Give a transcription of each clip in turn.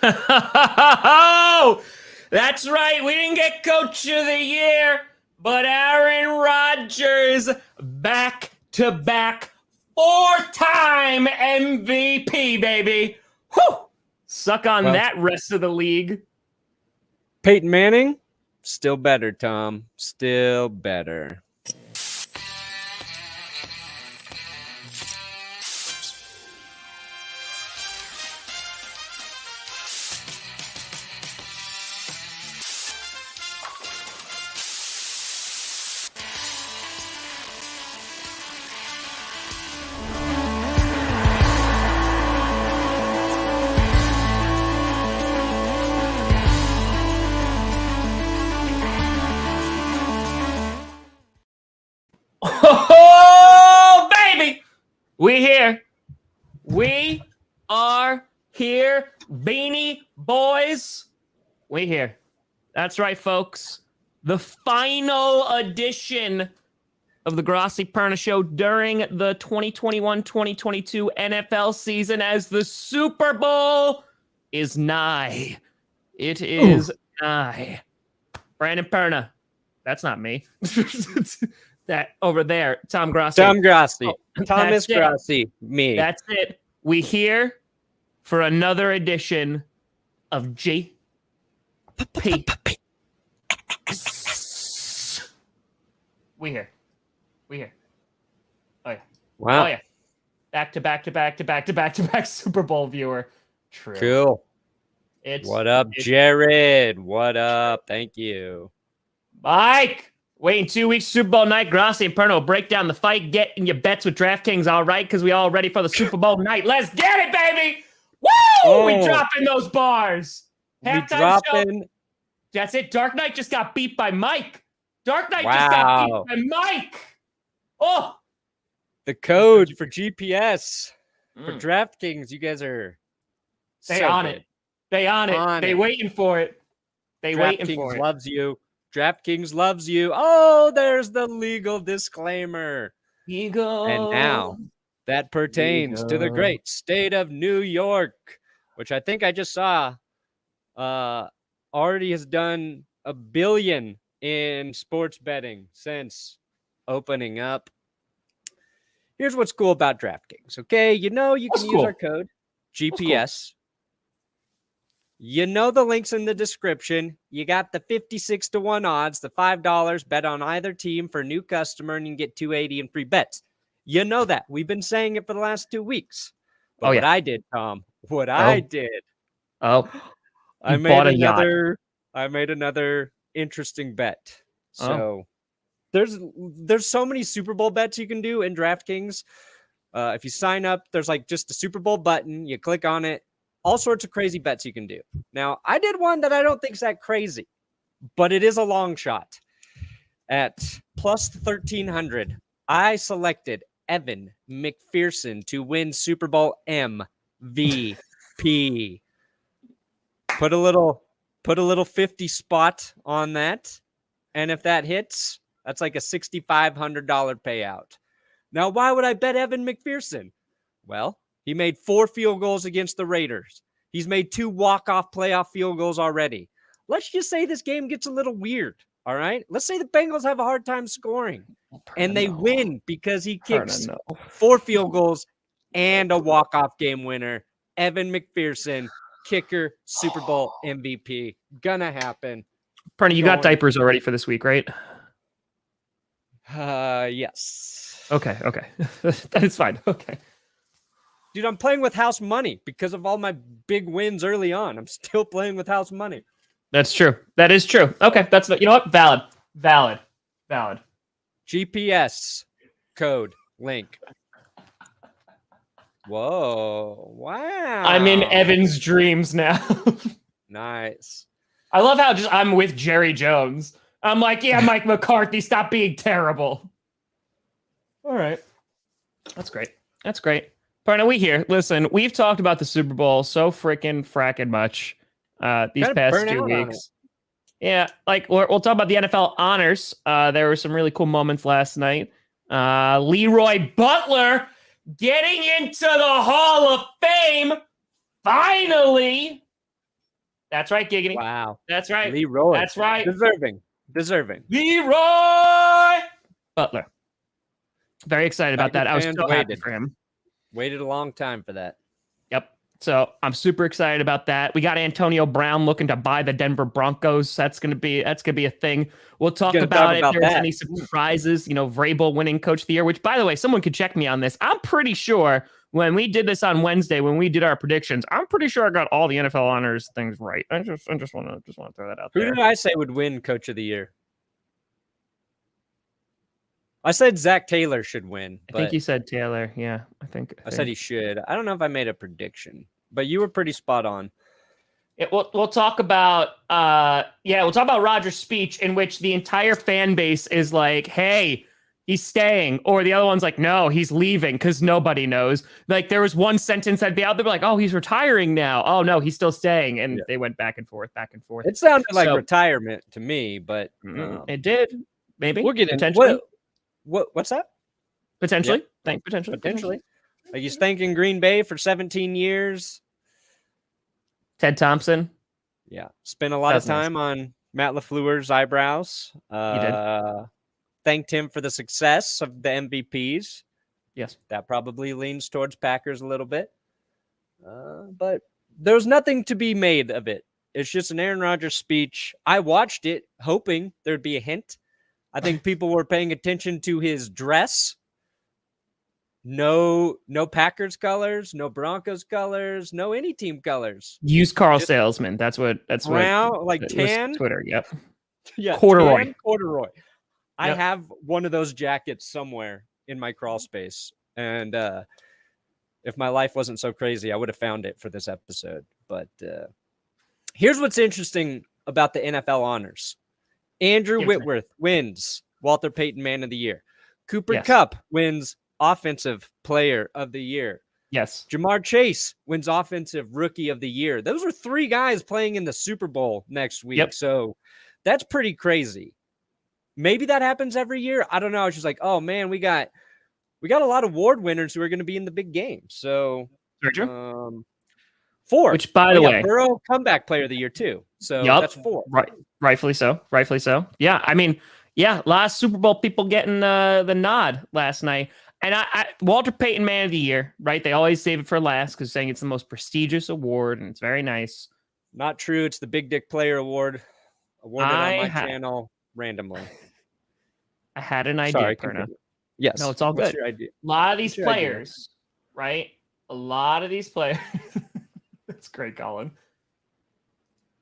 Oh, that's right. We didn't get Coach of the Year, but Aaron Rodgers, back-to-back, 4-time MVP, baby. Whew! Suck on that, rest of the league. Peyton Manning, still better, Tom. Still better. Oh, baby! We here. We are here. Beanie Boys. We here. That's right, folks. The final edition of the Grossi Perna Show during the 2021-2022 NFL season as the Super Bowl is nigh. It is nigh. Brandon Perna. That's not me. That over there, Tom Grossi. Tom Grossi. Thomas Grossi. Me. That's it. We here for another edition of GP. We here. Oh yeah. Wow. Oh yeah. Back to back Super Bowl viewer. True. Cool. What up, Jared? What up? Thank you. Mike. Waiting 2 weeks, Super Bowl night. Grossi and Perna will break down the fight. Get in your bets with DraftKings, all right? Because we all ready for the Super Bowl night. Let's get it, baby! Woo! We dropping those bars. Halftime show. That's it. Dark Knight just got beat by Mike. Just got beat by Mike. Oh! The code for GPS for DraftKings. You guys are on it. They on it. They waiting for it. DraftKings loves you. DraftKings loves you. Oh, there's the legal disclaimer. Legal. And now that pertains to the great state of New York, which I think I just saw already has done $1 billion in sports betting since opening up. Here's what's cool about DraftKings, okay? You know you can use our code GPS. You know the links in the description. You got the 56-1 odds, the $5 bet on either team for a new customer, and you can get $280 in free bets. You know that. We've been saying it for the last 2 weeks. But what I did, Tom, I made another interesting bet. So there's so many Super Bowl bets you can do in DraftKings. If you sign up, there's like just a Super Bowl button. You click on it. All sorts of crazy bets you can do. Now, I did one that I don't think is that crazy, but it is a long shot. At plus 1,300, I selected Evan McPherson to win Super Bowl MVP. Put a little 50 spot on that, and if that hits, that's like a $6,500 payout. Now, why would I bet Evan McPherson? Well, he made 4 field goals against the Raiders. He's made 2 walk-off playoff field goals already. Let's just say this game gets a little weird, all right? Let's say the Bengals have a hard time scoring, and they win because he kicks 4 field goals and a walk-off game winner. Evan McPherson, kicker, Super Bowl MVP. Gonna happen. Perna, you got diapers already for this week, right? Yes. Okay. That is fine. Okay. Dude, I'm playing with house money because of all my big wins early on. I'm still playing with house money. That's true. That is true. Okay, that's you know what? Valid. GPS code link. Whoa! Wow! I'm in Evan's dreams now. Nice. I love how I'm with Jerry Jones. I'm like, yeah, Mike McCarthy, stop being terrible. All right, that's great. Perna, we here. Listen, we've talked about the Super Bowl so fracking much these past 2 weeks. Yeah, like we'll talk about the NFL honors. There were some really cool moments last night. Leroy Butler getting into the Hall of Fame. Finally, That's right, Giggity. Wow. That's right. Leroy. That's right. Deserving. Leroy Butler. Very excited about that. I was Fans so happy for him. Waited a long time for that. Yep. So I'm super excited about that. We got Antonio Brown looking to buy the Denver Broncos. That's gonna be a thing. We'll talk about if there's any surprises. Vrabel winning Coach of the Year. Which, by the way, someone could check me on this. I'm pretty sure when we did this on Wednesday, when we did our predictions, I'm pretty sure I got all the NFL honors things right. I just want to throw that out there. Who did I say would win Coach of the Year? I said Zach Taylor should win. I think you said Taylor. Yeah, I said he should. I don't know if I made a prediction, but you were pretty spot on. We'll talk about Rodgers' speech, in which the entire fan base is like, "Hey, he's staying," or the other one's like, "No, he's leaving," because nobody knows. Like, there was one sentence that'd be out there like, "Oh, he's retiring now." "Oh no, he's still staying," and they went back and forth. It sounded like retirement to me, but it did. Maybe we'll get potentially. What's that? Potentially. Yeah. Potentially. Like, he's thanking Green Bay for 17 years. Ted Thompson. Yeah. Spent a lot of time on Matt LaFleur's eyebrows. He did. Thanked him for the success of the MVPs. Yes. That probably leans towards Packers a little bit. But there's nothing to be made of it. It's just an Aaron Rodgers speech. I watched it hoping there'd be a hint. I think people were paying attention to his dress. No Packers colors, no Broncos colors, no any team colors. Used car salesman. That's brown, what like tan. Twitter. Yep. Yeah. Corduroy. Yep. I have one of those jackets somewhere in my crawl space, and if my life wasn't so crazy, I would have found it for this episode. But here's what's interesting about the NFL honors. Andrew Whitworth wins Walter Payton Man of the Year. Cooper Kupp wins Offensive Player of the Year. Yes. Jamar Chase wins Offensive Rookie of the Year. Those are 3 guys playing in the Super Bowl next week. Yep. So that's pretty crazy. Maybe that happens every year. I don't know. It's just like, oh man, we got a lot of award winners who are going to be in the big game. So 4. Which, by the way, Burrow Comeback Player of the Year too. So that's 4. Right. Rightfully so. Yeah. I mean, a lot of Super Bowl people getting the nod last night. And Walter Payton Man of the Year, right? They always save it for last because saying it's the most prestigious award and it's very nice. Not true. It's the Big Dick Player Award, awarded on my channel randomly. I had an idea, Perna. Yes. No, it's all What's good. your idea? A lot of these players, right? A lot of these players. That's great, Colin.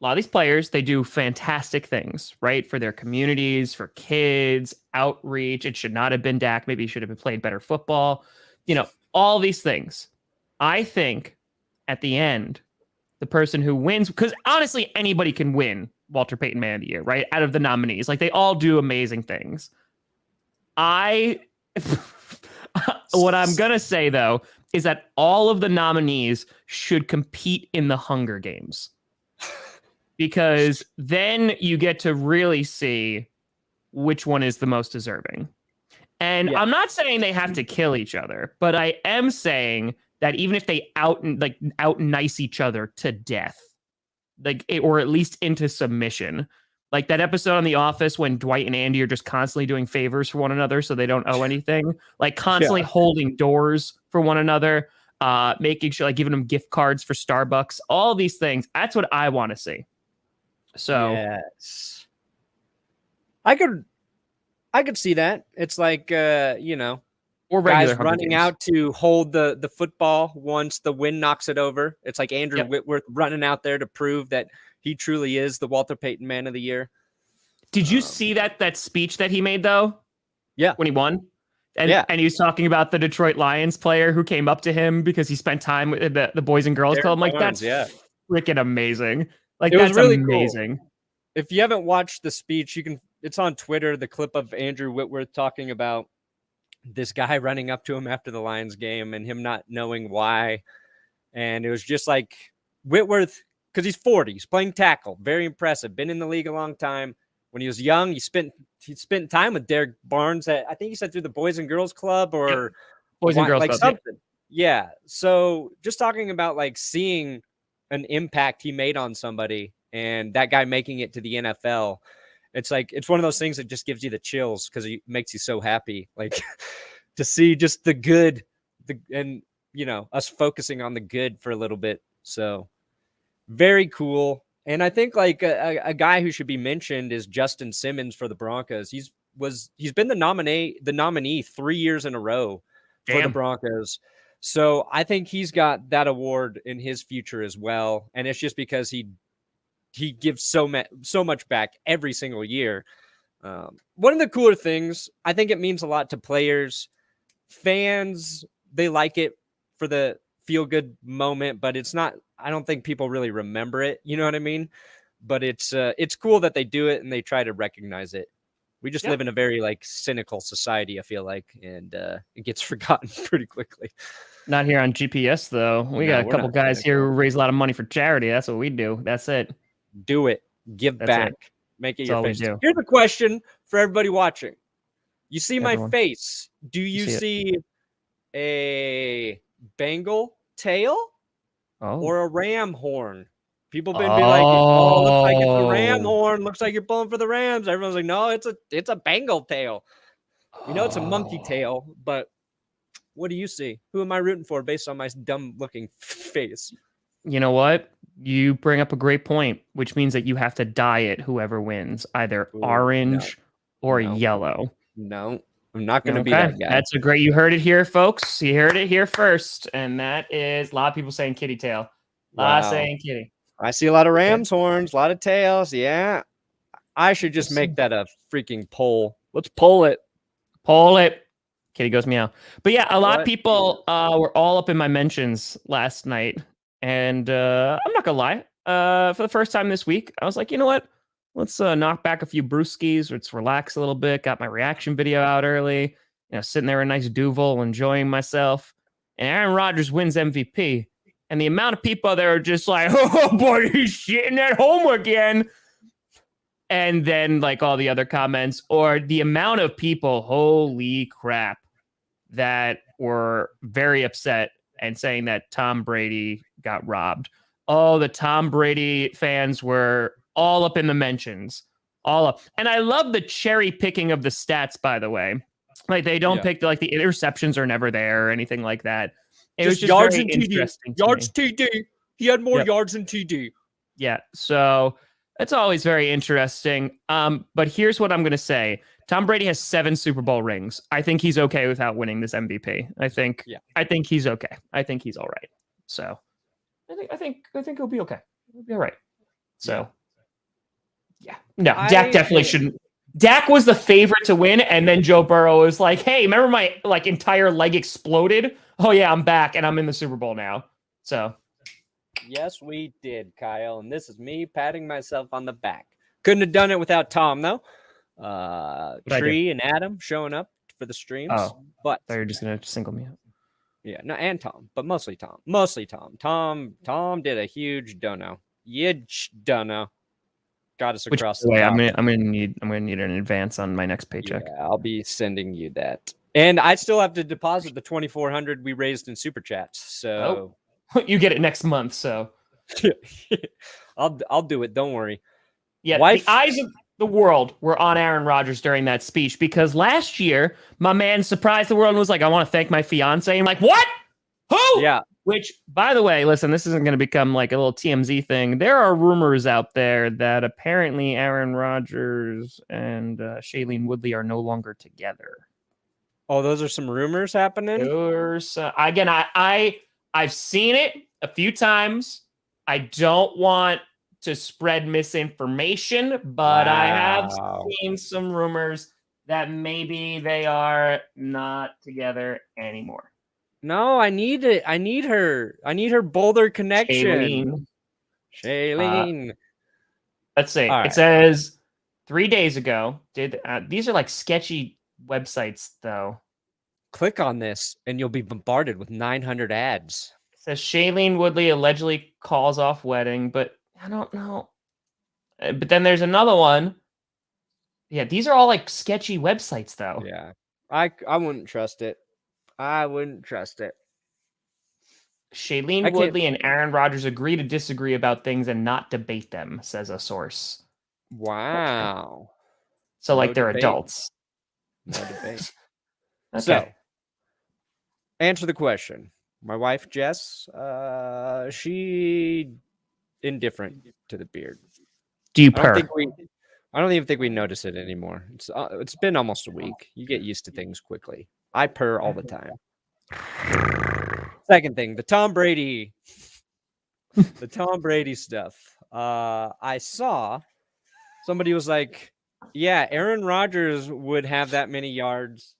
A lot of these players, they do fantastic things, right? For their communities, for kids, outreach. It should not have been Dak. Maybe he should have played better football. All these things. I think at the end, the person who wins, because honestly, anybody can win Walter Payton Man of the Year, right? Out of the nominees. Like, they all do amazing things. What I'm going to say, though, is that all of the nominees should compete in the Hunger Games. Because then you get to really see which one is the most deserving. And I'm not saying they have to kill each other, but I am saying that even if they out nice each other to death, or at least into submission, like that episode on The Office when Dwight and Andy are just constantly doing favors for one another so they don't owe anything, like constantly holding doors for one another, making sure, like giving them gift cards for Starbucks, all these things. That's what I want to see. So yes, I could see that. It's like or guys running out to hold the football once the wind knocks it over. It's like Andrew Whitworth running out there to prove that he truly is the Walter Payton Man of the Year. Did you see that speech that he made though? Yeah, when he won. And he was talking about the Detroit Lions player who came up to him because he spent time with the Boys and Girls Club. I'm like, that's freaking amazing. Like, it that's was really amazing. Cool. If you haven't watched the speech, it's on Twitter, the clip of Andrew Whitworth talking about this guy running up to him after the Lions game and him not knowing why. And it was just like Whitworth, because he's 40, he's playing tackle, very impressive, been in the league a long time. When he was young, he spent time with Derek Barnes at, I think he said through the Boys and Girls Club or Boys and Girls Club, something. Yeah. So just talking about like seeing an impact he made on somebody and that guy making it to the NFL, it's like, it's one of those things that just gives you the chills because it makes you so happy. Like to see just the good, and us focusing on the good for a little bit. So very cool. And I think like a guy who should be mentioned is Justin Simmons for the Broncos. He's been the nominee 3 years in a row for the Broncos. So I think he's got that award in his future as well. And it's just because he gives so much back every single year. One of the cooler things, I think it means a lot to players, fans. They like it for the feel good moment, but it's not, I don't think people really remember it. You know what I mean? But it's cool that they do it and they try to recognize it. We just live in a very like cynical society, I feel like, and it gets forgotten pretty quickly. Not here on GPS though. We got a couple guys here who raise a lot of money for charity. That's what we do. That's it. Do it. Give back. Make it your face. Here's a question for everybody watching. You see my face. Do you see a Bengal tail or a ram horn? People been be like, oh, looks like it's a ram horn. Looks like you're pulling for the Rams. Everyone's like, no, it's a Bengal tail. It's a monkey tail, but what do you see? Who am I rooting for based on my dumb looking face? You know what? You bring up a great point, which means that you have to dye it whoever wins, either orange or yellow. No, I'm not going to be that guy. That's a great, you heard it here, folks. You heard it here first. And that is a lot of people saying kitty tail. A lot saying kitty. I see a lot of ram's horns, a lot of tails. Yeah. I should just make that a freaking poll. Let's pull it. Pull it. Kitty goes meow. But yeah, a lot of people were all up in my mentions last night. And I'm not going to lie. For the first time this week, I was like, you know what? Let's knock back a few brewskis. Let's relax a little bit. Got my reaction video out early. Sitting there in a nice Duvel, enjoying myself. And Aaron Rodgers wins MVP. And the amount of people that are just like, oh boy, he's shitting at home again. And then like all the other comments, or the amount of people, holy crap, that were very upset and saying that Tom Brady got robbed. Oh, the Tom Brady fans were all up in the mentions. All up. And I love the cherry picking of the stats, by the way. Like they don't pick the interceptions are never there or anything like that. It was just yards and TD. Yards TD. He had more yards than TD. Yeah. So it's always very interesting. But here's what I'm going to say. Tom Brady has 7 Super Bowl rings. I think he's okay without winning this MVP. I think he's okay. I think he's all right. So I think he'll be okay. He'll be all right. So no, Dak definitely shouldn't. Dak was the favorite to win, and then Joe Burrow was like, "Hey, remember my entire leg exploded? Oh yeah, I'm back and I'm in the Super Bowl now." So yes, we did, Kyle, and this is me patting myself on the back. Couldn't have done it without Tom, though. Tree and Adam showing up for the streams. Oh, but I thought you were just gonna single me out. Yeah, no, and Tom, but mostly Tom. Mostly Tom. Tom did a huge dono. Huge dono. Got us across the way. top. I'm gonna need an advance on my next paycheck. Yeah, I'll be sending you that. And I still have to deposit the $2,400 we raised in super chats. So you get it next month. So I'll do it. Don't worry. Yeah, the eyes of the world were on Aaron Rodgers during that speech because last year my man surprised the world and was like, "I want to thank my fiance." I'm like, "What? Who?" Yeah. Which, by the way, listen, this isn't going to become like a little TMZ thing. There are rumors out there that apparently Aaron Rodgers and Shailene Woodley are no longer together. Oh, those are some rumors happening? Again, I've seen it a few times. I don't want to spread misinformation, but I have seen some rumors that maybe they are not together anymore. No, I need it. I need her. I need her Boulder connection. Shailene. Let's see. It says 3 days ago. These are like sketchy websites, though. Click on this, and you'll be bombarded with 900 ads. It says Shailene Woodley allegedly calls off wedding, but I don't know. But then there's another one. Yeah, these are all like sketchy websites, though. Yeah, I wouldn't trust it. I wouldn't trust it. Shailene Woodley and Aaron Rodgers agree to disagree about things and not debate them, says a source. Wow. So, No like, they're debate. adults. No debate. Okay. So, answer the question. My wife, Jess, she indifferent to the beard. Do you I don't purr? even think we notice it anymore. It's been almost a week. You get used to things quickly. I purr all the time. Second thing, the Tom Brady stuff. I saw somebody was like, yeah, Aaron Rodgers would have that many yards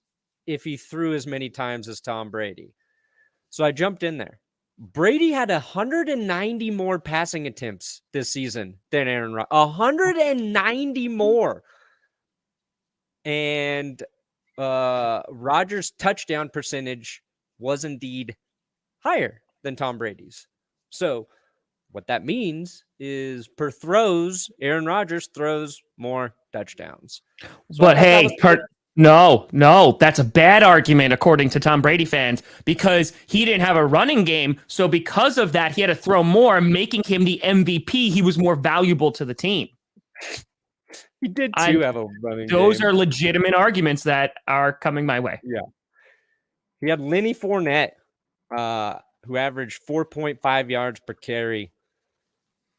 if he threw as many times as Tom Brady. So I jumped in there. Brady had 190 more passing attempts this season than Aaron Rodgers. 190 more. And Rodgers' touchdown percentage was indeed higher than Tom Brady's. So what that means is per throws, Aaron Rodgers throws more touchdowns. So but hey, no, that's a bad argument according to Tom Brady fans because he didn't have a running game. So because of that, he had to throw more, making him the MVP. He was more valuable to the team. He did too have a running game. Those are legitimate arguments that are coming my way. Yeah. He had Lenny Fournette, who averaged 4.5 yards per carry,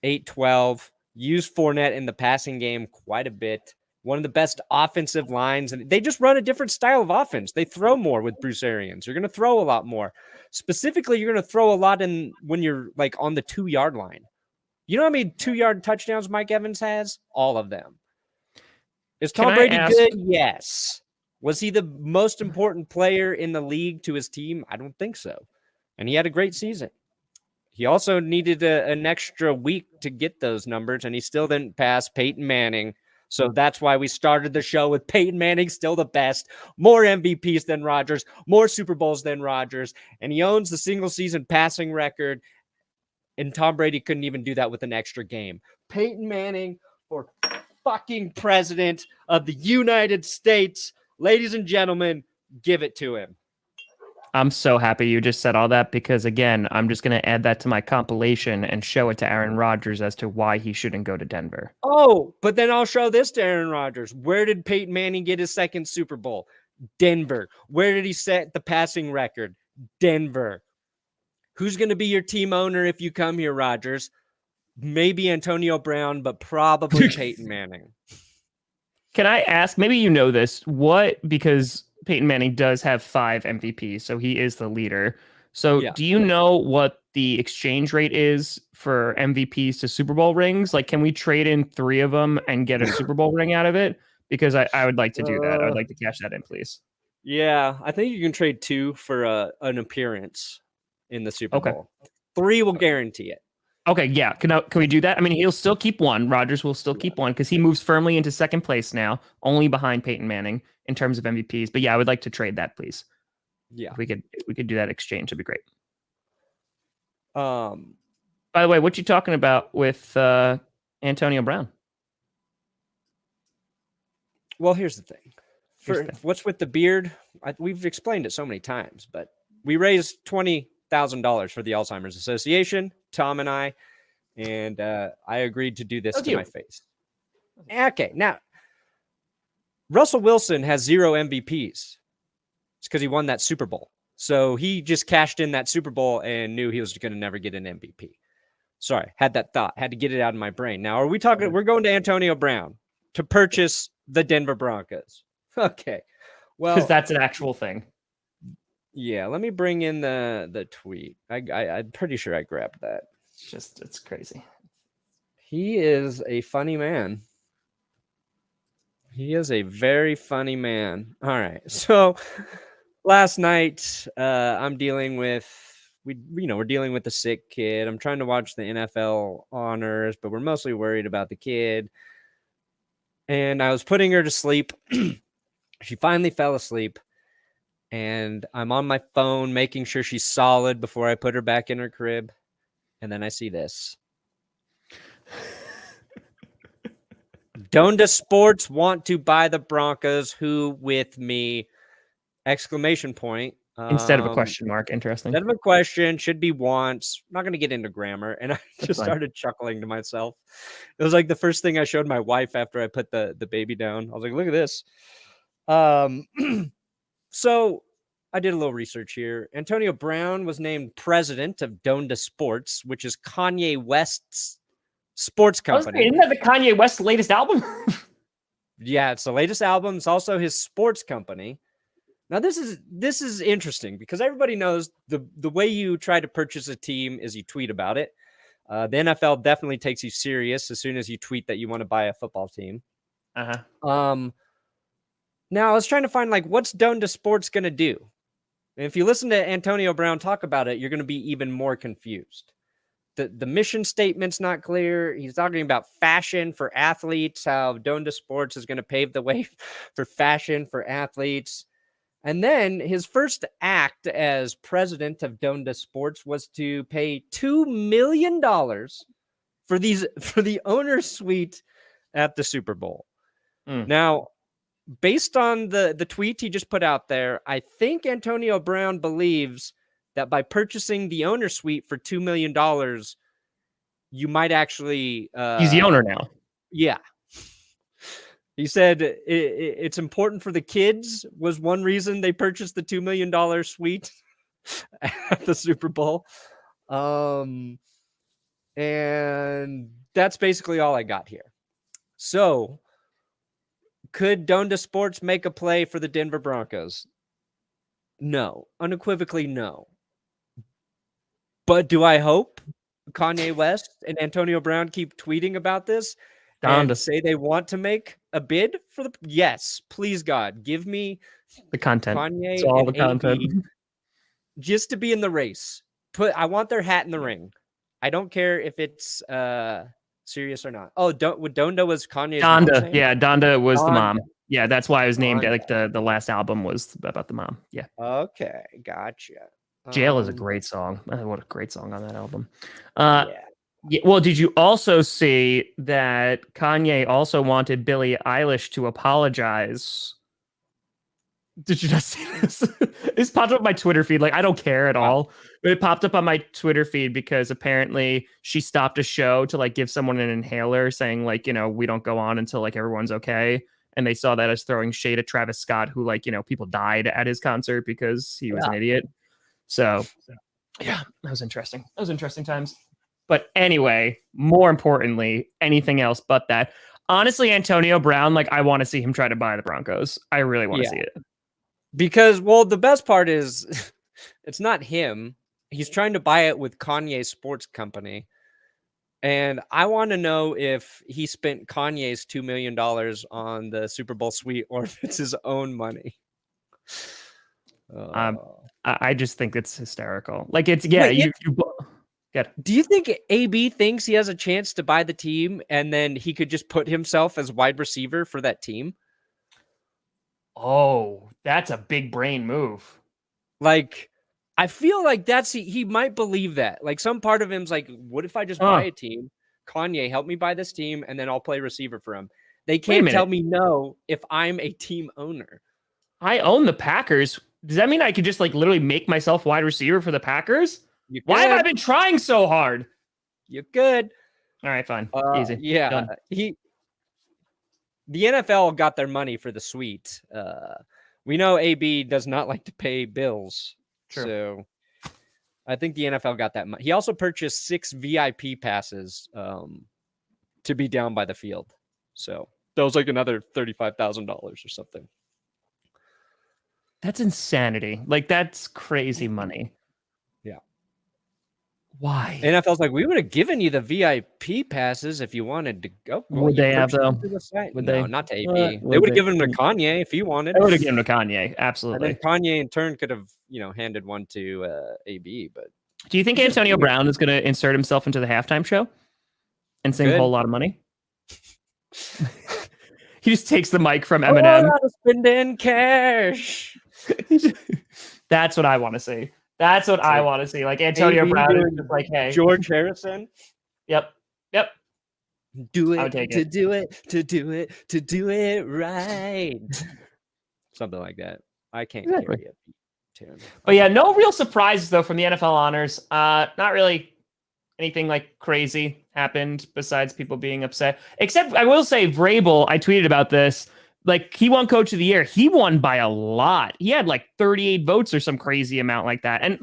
8-12. Used Fournette in the passing game quite a bit. One of the best offensive lines, and they just run a different style of offense. They throw more with Bruce Arians. You're going to throw a lot more. Specifically, you're going to throw a lot in when you're like on the 2-yard line. You know how many 2-yard touchdowns Mike Evans has? All of them. Is Tom Brady good? Yes. Was he the most important player in the league to his team? I don't think so. And he had a great season. He also needed an extra week to get those numbers, and he still didn't pass Peyton Manning. So that's why we started the show with Peyton Manning still the best, more MVPs than Rodgers, more Super Bowls than Rodgers, and he owns the single-season passing record, and Tom Brady couldn't even do that with an extra game. Peyton Manning for fucking president of the United States. Ladies and gentlemen, give it to him. I'm so happy you just said all that because, again, I'm just going to add that to my compilation and show it to Aaron Rodgers as to why he shouldn't go to Denver. Oh, but then I'll show this to Aaron Rodgers. Where did Peyton Manning get his second Super Bowl? Denver. Where did he set the passing record? Denver. Who's going to be your team owner if you come here, Rodgers? Maybe Antonio Brown, but probably Peyton Manning. Can I ask, maybe you know this, because Peyton Manning does have 5 MVPs, so he is the leader. So do you know what the exchange rate is for MVPs to Super Bowl rings? Like, can we trade in 3 of them and get a Super Bowl ring out of it? Because I would like to do that. I would like to cash that in, please. Yeah, I think you can trade 2 for an appearance in the Super Bowl. 3 will guarantee it. Okay, yeah. Can we do that? I mean, he'll still keep 1. Rodgers will still keep 1 because he moves firmly into second place now, only behind Peyton Manning in terms of MVPs. But yeah, I would like to trade that, please. Yeah, if we could do that exchange, it'd be great. By the way, what you talking about with Antonio Brown? Well, here's the thing. What's with the beard? We've explained it so many times, but we raised $20,000 for the Alzheimer's Association, Tom and I agreed to do this to my face. Okay, now Russell Wilson has 0 MVPs. It's because he won that Super Bowl. So he just cashed in that Super Bowl and knew he was going to never get an MVP. Sorry, had that thought, had to get it out of my brain. Now, are we talking? We're going to Antonio Brown to purchase the Denver Broncos. Okay, well, because that's an actual thing. Yeah, let me bring in the tweet. I'm pretty sure I grabbed that. It's crazy. He is a funny man. He is a very funny man. All right, so last night I'm dealing with we're dealing with the sick kid. I'm trying to watch the NFL honors, but we're mostly worried about the kid. And I was putting her to sleep. She finally fell asleep. And I'm on my phone making sure she's solid before I put her back in her crib. And then I see this. Donda Sports want to buy the Broncos. Who with me? Exclamation point. Instead of a question mark. Interesting. Instead of a question, should be wants. I'm not going to get into grammar. And I just fine. started chuckling to myself. It was like the first thing I showed my wife after I put the baby down. I was like, look at this. So I did a little research here. Antonio Brown was named president of Donda Sports, which is Kanye West's sports company. Isn't that the Kanye West's latest album? Yeah, it's the latest album. It's also his sports company. Now, this is interesting because everybody knows the way you try to purchase a team is you tweet about it. The NFL definitely takes you serious as soon as you tweet that you want to buy a football team. Now, I was trying to find, like, what's Donda Sports going to do? And if you listen to Antonio Brown talk about it, you're going to be even more confused. The mission statement's not clear. He's talking about fashion for athletes, how Donda Sports is going to pave the way for fashion for athletes. And then his first act as president of Donda Sports was to pay $2 million for the owner's suite at the Super Bowl. Now, based on the tweet he just put out there, I think Antonio Brown believes that by purchasing the owner suite for $2 million, you might actually... He's the owner now. Yeah. He said it's important for the kids was one reason they purchased the $2 million suite at the Super Bowl. And that's basically all I got here. So, could Donda Sports make a play for the Denver Broncos? No. Unequivocally, no. But do I hope Kanye West and Antonio Brown keep tweeting about this and say they want to make a bid for the... Yes, please, God, give me the content. Kanye it's all and the content. AB just to be in the race. I want their hat in the ring. I don't care if it's serious or not. Oh, Donda was Kanye's Donda, mom, yeah, Donda was the mom. Donda. Yeah, that's why I was named. Donda. Like the last album was about the mom. Yeah. Okay, gotcha. Jail is a great song. What a great song on that album. Yeah. Yeah, well, did you also see that Kanye also wanted Billie Eilish to apologize? Did you not see this? This popped up on my Twitter feed. Like, I don't care at all. But it popped up on my Twitter feed because apparently she stopped a show to like give someone an inhaler saying like, we don't go on until like everyone's okay. And they saw that as throwing shade at Travis Scott, who like, people died at his concert because he was an idiot. So yeah, that was interesting. That was interesting times. But anyway, more importantly, anything else but that. Honestly, Antonio Brown, like I want to see him try to buy the Broncos. I really want to see it. Because, well, the best part is it's not him. He's trying to buy it with Kanye's sports company. And I want to know if he spent Kanye's $2 million on the Super Bowl suite or if it's his own money. I just think it's hysterical. Like it's, yeah, Wait, Good. Do you think AB thinks he has a chance to buy the team and then he could just put himself as wide receiver for that team? Oh, that's a big brain move. Like, I feel like he might believe that. Like, some part of him's like, what if I just buy a team? Kanye, help me buy this team, and then I'll play receiver for him. They can't tell me no if I'm a team owner. I own the Packers. Does that mean I could just like literally make myself wide receiver for the Packers? Why have I been trying so hard? You could. All right, fine. Easy. Yeah. Done. The NFL got their money for the suite. We know AB does not like to pay bills. True. So I think the NFL got that money. He also purchased 6 VIP passes to be down by the field. So that was like another $35,000 or something. That's insanity. Like, that's crazy money. Yeah. Why? NFL's like, we would have given you the VIP passes if you wanted to go. Would they have though? Would they? Not to AB. They would have given them to Kanye if he wanted. They would have given them to Kanye. Absolutely. And then Kanye in turn could have, handed one to AB. But do you think Antonio Brown is going to insert himself into the halftime show and sing a whole lot of money? He just takes the mic from Eminem. Spending cash. That's what I want to see. That's what I want to see. Like Antonio Brown is just like, hey, George Harrison. Yep. Do it to do it right. Something like that. I can't carry it. 10. But yeah, no real surprises though from the NFL honors. Not really anything like crazy happened besides people being upset. Except I will say Vrabel, I tweeted about this. Like he won Coach of the Year. He won by a lot. He had like 38 votes or some crazy amount like that. And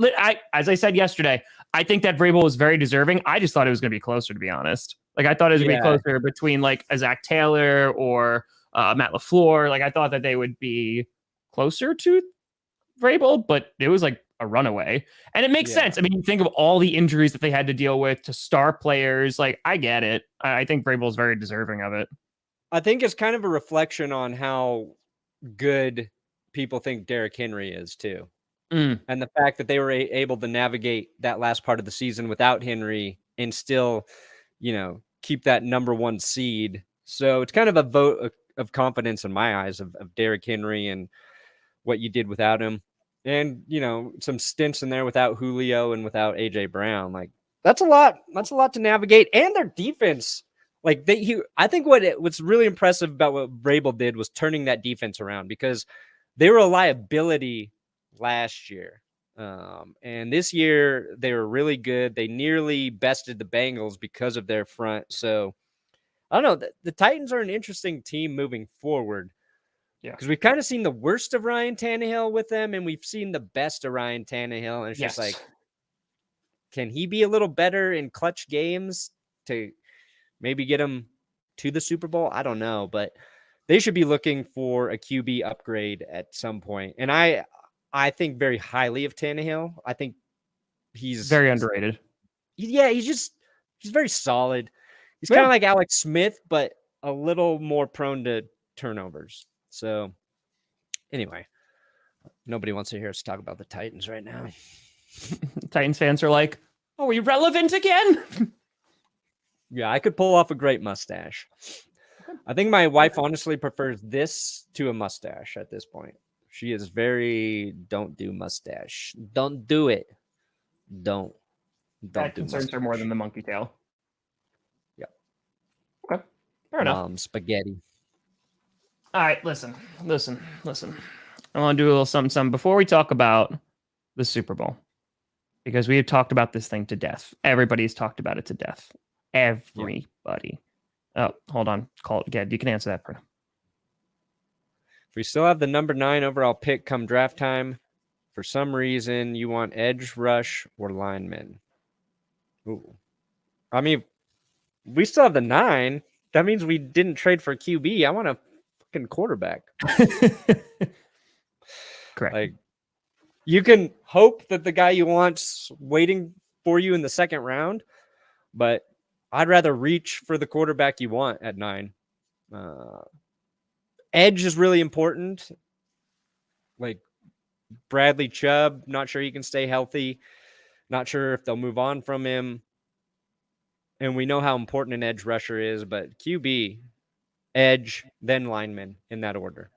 as I said yesterday, I think that Vrabel was very deserving. I just thought it was going to be closer, to be honest. Like I thought it was going to be closer between like a Zach Taylor or Matt LaFleur. Like I thought that they would be closer to Vrabel, but it was like a runaway. And it makes sense. I mean, you think of all the injuries that they had to deal with to star players. Like, I get it. I think Vrabel is very deserving of it. I think it's kind of a reflection on how good people think Derrick Henry is, too. And the fact that they were able to navigate that last part of the season without Henry and still, keep that number 1 seed. So it's kind of a vote of confidence in my eyes of Derrick Henry and what you did without him. And, some stints in there without Julio and without AJ Brown. Like that's a lot. That's a lot to navigate. And their defense, like I think what's really impressive about what Vrabel did was turning that defense around, because they were a liability last year. And this year they were really good. They nearly bested the Bengals because of their front. So I don't know. The Titans are an interesting team moving forward. Yeah, because we've kind of seen the worst of Ryan Tannehill with them, and we've seen the best of Ryan Tannehill. And it's just like, can he be a little better in clutch games to maybe get him to the Super Bowl? I don't know, but they should be looking for a QB upgrade at some point. And I think very highly of Tannehill. I think he's very underrated. Yeah, he's very solid. He's kind of like Alex Smith, but a little more prone to turnovers. So anyway, nobody wants to hear us talk about the Titans right now. Titans fans are like, are we relevant again? Yeah, I could pull off a great mustache. I think my wife honestly prefers this to a mustache at this point. She is very don't do mustache. Don't do it. Don't that concerns her more than the monkey tail. Yeah. Okay. Fair enough. Spaghetti. All right, listen. I want to do a little something before we talk about the Super Bowl, because we have talked about this thing to death. Everybody's talked about it to death. Everybody. Yeah. Oh, hold on. Call it again. You can answer that, Perna. If we still have the number 9 overall pick come draft time, for some reason you want edge, rush, or lineman. Ooh. I mean, we still have the 9. That means we didn't trade for QB. I want a fucking quarterback. Correct. Like, you can hope that the guy you want's waiting for you in the second round, but I'd rather reach for the quarterback you want at 9. Edge is really important. Like Bradley Chubb, not sure he can stay healthy. Not sure if they'll move on from him. And we know how important an edge rusher is, but QB, edge, then lineman in that order.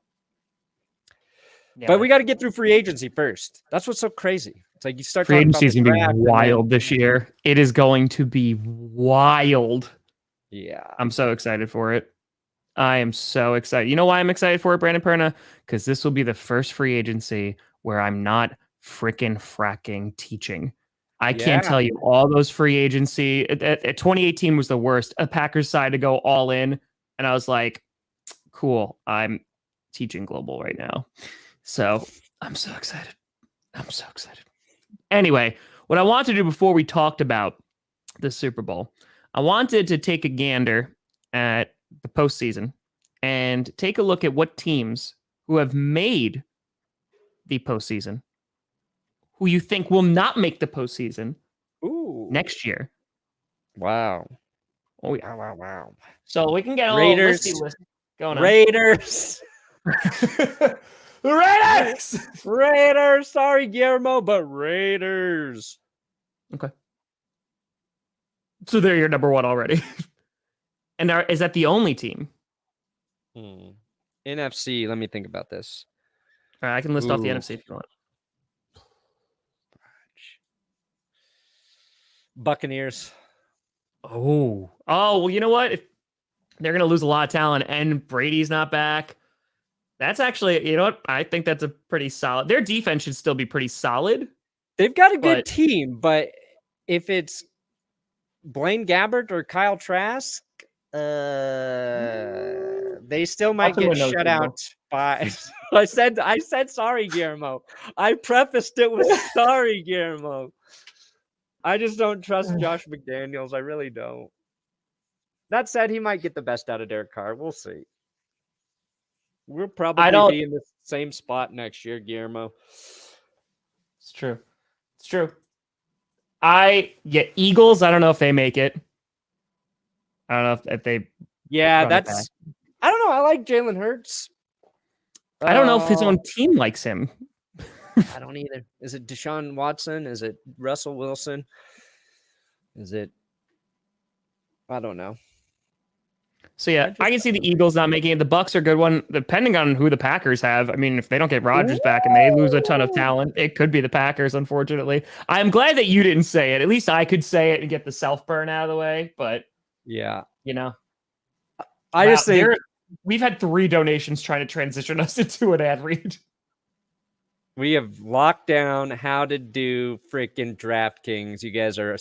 Yeah, but we got to get through free agency first. That's what's so crazy. It's like you start free agency is going to be wild this year. It is going to be wild. Yeah. I'm so excited for it. I am so excited. You know why I'm excited for it, Brandon Perna? Because this will be the first free agency where I'm not fricking fracking teaching. I can't tell you all those free agency. 2018 was the worst. A Packers decided to go all in, and I was like, cool, I'm teaching global right now. So I'm so excited. Anyway, what I wanted to do before we talked about the Super Bowl, I wanted to take a gander at the postseason and take a look at what teams who have made the postseason, who you think will not make the postseason next year. Wow. Oh, yeah. Wow. So we can get a Raiders. little list going on. Raiders. Raiders. Sorry, Guillermo, but Raiders. Okay. So they're your number 1 already. And is that the only team? NFC. Let me think about this. All right, I can list off the NFC if you want. Buccaneers. Oh, well, you know what? If they're going to lose a lot of talent and Brady's not back, That's actually, you know what? I think that's a pretty solid. Their defense should still be pretty solid. They've got a good But team, but if it's Blaine Gabbert or Kyle Trask, they still might Watch them get win those shut Super out Bowls. by. I said sorry, Guillermo. I prefaced it with sorry, Guillermo. I just don't trust Josh McDaniels. I really don't. That said, he might get the best out of Derek Carr. We'll see. We'll probably be in the same spot next year, Guillermo. It's true. It's true. Eagles, I don't know if they make it. I don't know if they. Yeah, that's. I don't know. I like Jalen Hurts. I don't know if his own team likes him. I don't either. Is it Deshaun Watson? Is it Russell Wilson? Is it? I don't know. So yeah, I can see the Eagles not making it. The Bucks are a good one, depending on who the Packers have. I mean, if they don't get Rodgers back and they lose a ton of talent, it could be the Packers, unfortunately. I'm glad that you didn't say it. At least I could say it and get the self-burn out of the way. But yeah, you know, I just think we've had 3 donations trying to transition us into an ad read. We have locked down how to do freaking DraftKings. You guys are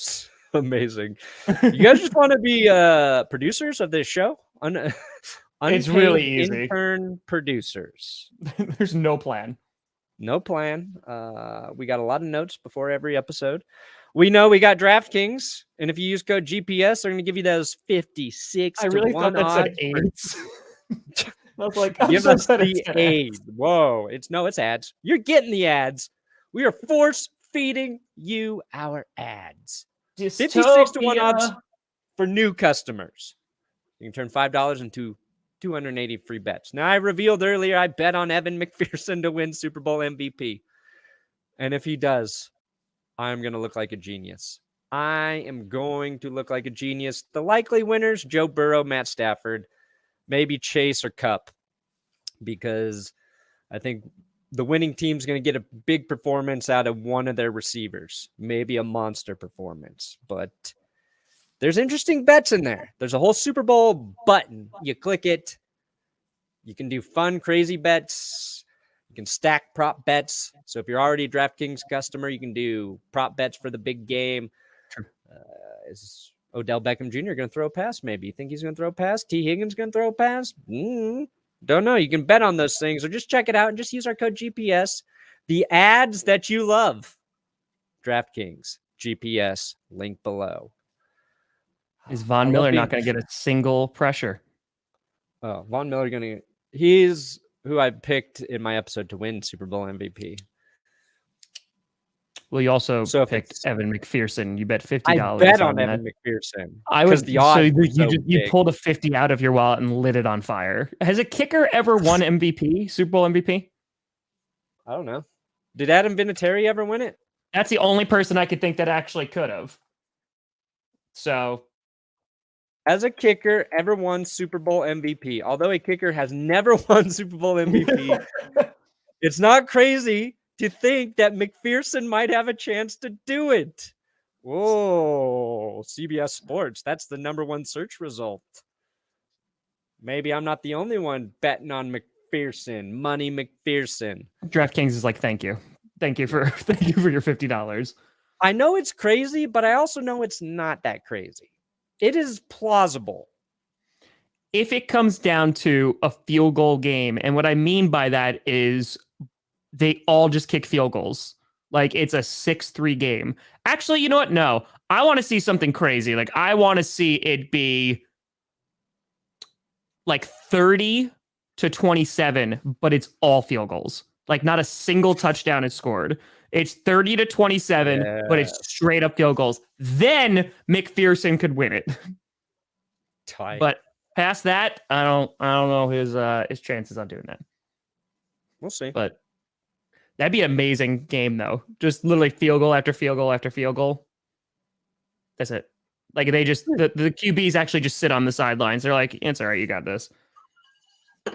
amazing. You guys just want to be producers of this show? It's really easy. Intern producers. There's no plan. No plan. We got a lot of notes before every episode. We know we got DraftKings, and if you use code GPS, they're going to give you those 56 I really to 1 thought that said odds. AIDS. I was like, give us the aid. Whoa, it's ads. You're getting the ads. We are force feeding you our ads. Dystopia. 56 to 1 odds for new customers. You can turn $5 into 280 free bets. Now, I revealed earlier I bet on Evan McPherson to win Super Bowl MVP. And if he does, I'm going to look like a genius. I am going to look like a genius. The likely winners, Joe Burrow, Matt Stafford, maybe Chase or Kupp, because I think the winning team's going to get a big performance out of one of their receivers, maybe a monster performance. But there's interesting bets in there. There's a whole Super Bowl button. You click it. You can do fun, crazy bets. You can stack prop bets. So if you're already a DraftKings customer, you can do prop bets for the big game. Is Odell Beckham Jr. going to throw a pass? Maybe you think he's going to throw a pass? T. Higgins going to throw a pass? Don't know. You can bet on those things, or just check it out and just use our code GPS. The ads that you love. DraftKings GPS link below. Is Von Miller not going to get a single pressure? Oh, Von Miller he's who I picked in my episode to win Super Bowl MVP. Well, you also picked Evan McPherson. You bet $50. I bet on Evan McPherson. I was the odds. So you pulled a 50 out of your wallet and lit it on fire. Has a kicker ever won MVP, Super Bowl MVP? I don't know. Did Adam Vinatieri ever win it? That's the only person I could think that actually could have. So, as a kicker, ever won Super Bowl MVP? Although a kicker has never won Super Bowl MVP, it's not crazy to think that McPherson might have a chance to do it. Whoa, CBS Sports. That's the #1 search result. Maybe I'm not the only one betting on McPherson. Money McPherson. DraftKings is like, thank you. Thank you for your $50. I know it's crazy, but I also know it's not that crazy. It is plausible. If it comes down to a field goal game, and what I mean by that is they all just kick field goals. Like it's a 6-3 game. Actually, you know what? No, I want to see something crazy. Like I want to see it be like 30-27, but it's all field goals. Like not a single touchdown is scored. It's 30-27, but it's straight up field goals. Then McPherson could win it. Tight. But past that, I don't know his chances on doing that. We'll see. But that'd be an amazing game, though. Just literally field goal after field goal after field goal. That's it. Like they just the QBs actually just sit on the sidelines. They're like, it's all right, you got this.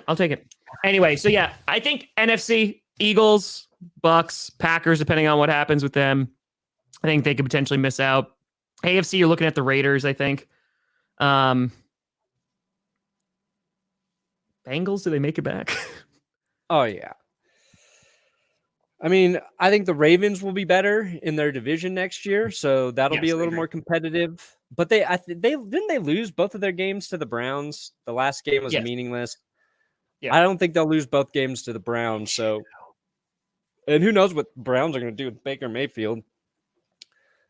I'll take it. Anyway, so yeah, I think NFC, Eagles, Bucks, Packers, depending on what happens with them, I think they could potentially miss out. AFC, you're looking at the Raiders, I think. Bengals, do they make it back? Oh, yeah. I mean, I think the Ravens will be better in their division next year, so that'll be Yes, a I little agree. more competitive. But they didn't they lose both of their games to the Browns? The last game was Yes. meaningless. Yeah. I don't think they'll lose both games to the Browns. So, and who knows what Browns are going to do with Baker Mayfield?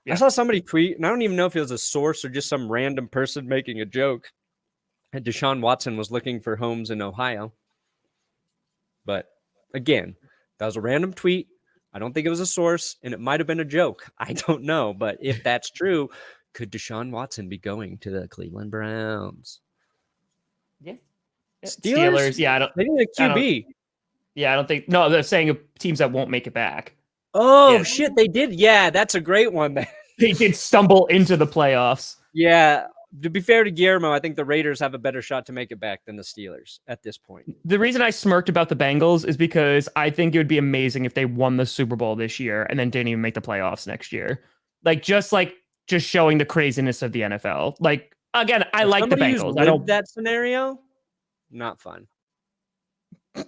Yeah. I saw somebody tweet, and I don't even know if it was a source or just some random person making a joke. And Deshaun Watson was looking for homes in Ohio. But again, that was a random tweet. I don't think it was a source, and it might have been a joke. I don't know. But if that's true, could Deshaun Watson be going to the Cleveland Browns? Yeah. Steelers? Yeah, They need a QB. I don't think. No, they're saying teams that won't make it back. Oh, Yeah. shit, they did. Yeah, that's a great one. They did stumble into the playoffs. Yeah, to be fair to Guillermo, I think the Raiders have a better shot to make it back than the Steelers at this point. The reason I smirked about the Bengals is because I think it would be amazing if they won the Super Bowl this year and then didn't even make the playoffs next year. Just showing the craziness of the NFL. Like, again, I like the Bengals. I don't. That scenario, not fun.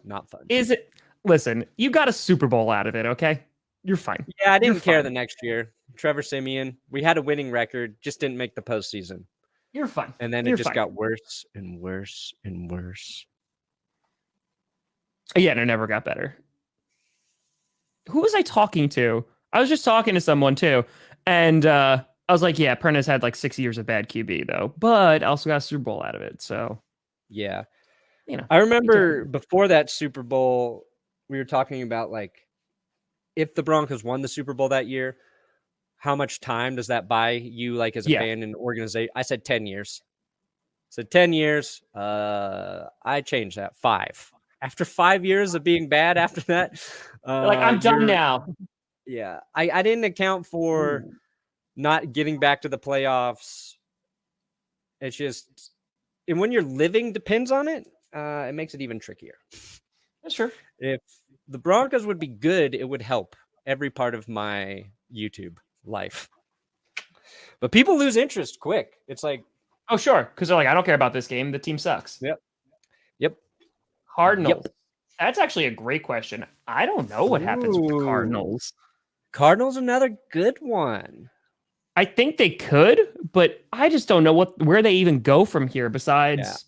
Not fun. Is it? Listen, you got a Super Bowl out of it, okay? You're fine. Yeah, I didn't care the next year. Trevor Siemian, we had a winning record, just didn't make the postseason. You're fine. And then it just got worse and worse and worse. Yeah, and it never got better. Who was I talking to? I was just talking to someone too. And I was like, yeah, Perna's had like 6 years of bad QB though, but also got a Super Bowl out of it. So, yeah. You know, I remember before that Super Bowl, we were talking about like if the Broncos won the Super Bowl that year, how much time does that buy you like as a fan and organization? I said 10 years. I said 10 years. I changed that 5. After 5 years of being bad after that, like I'm done now. Yeah. I didn't account for not getting back to the playoffs. It's just, and when your living depends on it, it makes it even trickier. That's true. If the Broncos would be good, it would help every part of my YouTube life. But people lose interest quick. It's like, oh, sure. Because they're like, I don't care about this game. The team sucks. Yep. Cardinals. Yep. That's actually a great question. I don't know what happens with the Cardinals. Cardinals, another good one. I think they could, but I just don't know where they even go from here besides